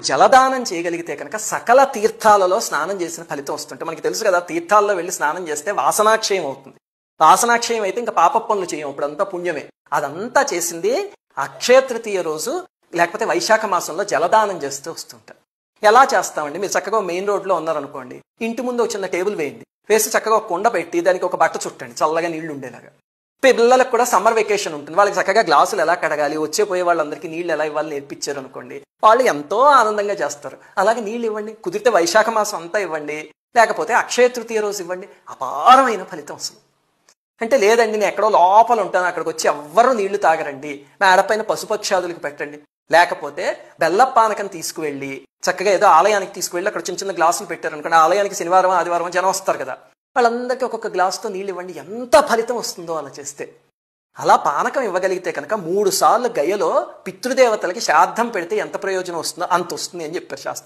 జలదానం చేయగలిగితే కనుక సకల తీర్థాలలో స్నానం చేసిన ఫలితం వస్తుంటే, మనకి తెలుసు కదా, తీర్థాల్లో వెళ్ళి స్నానం చేస్తే వాసనాక్షయం అవుతుంది. వాసనాక్షయం అయితే ఇంకా పాప పనులు చేయం, ఇప్పుడంతా పుణ్యమే. అదంతా చేసింది అక్షయ తృతీయ రోజు లేకపోతే వైశాఖ మాసంలో జలదానం చేస్తూ వస్తుంటారు. ఎలా చేస్తామండి? మీరు చక్కగా మెయిన్ రోడ్లో ఉన్నారనుకోండి, ఇంటి ముందు ఒక చిన్న టేబుల్ వేయండి, వేసి చక్కగా ఒక కుండ పెట్టి దానికి ఒక బట్ట చుట్టండి, చల్లగా నీళ్లు ఉండేలాగా. పిల్లలకు కూడా సమ్మర్ వెకేషన్ ఉంటుంది, వాళ్ళకి చక్కగా గ్లాసులు ఎలా కడగాలి, వచ్చే పోయే వాళ్ళందరికీ నీళ్ళు ఎలా ఇవ్వాలి నేర్పించారు అనుకోండి, వాళ్ళు ఎంతో ఆనందంగా చేస్తారు. అలాగే నీళ్ళు ఇవ్వండి, కుదిరితే వైశాఖ మాసం అంతా ఇవ్వండి, లేకపోతే అక్షయ తృతీయ రోజు ఇవ్వండి, అపారమైన ఫలితం వస్తుంది. అంటే లేదండి నేను ఎక్కడో లోపల ఉంటాను, అక్కడికి వచ్చి ఎవ్వరూ నీళ్లు తాగరండి, మేడపైన పశుపక్షాదులకు పెట్టండి, లేకపోతే బెల్లపానకం తీసుకువెళ్ళి చక్కగా ఏదో ఆలయానికి తీసుకువెళ్ళి అక్కడ చిన్న చిన్న గ్లాసులు పెట్టారు అనుకోండి, ఆలయానికి శనివారం ఆదివారం జనం వస్తారు కదా, వాళ్ళందరికీ ఒక్కొక్క గ్లాసుతో నీళ్ళు ఇవ్వండి, ఎంత ఫలితం వస్తుందో అలా చేస్తే. అలా పానకం ఇవ్వగలిగితే కనుక 3 సార్లు గయలో పితృదేవతలకి శ్రాద్ధం పెడితే ఎంత ప్రయోజనం వస్తుందో అంత వస్తుంది అని చెప్పారు శాస్త్రం.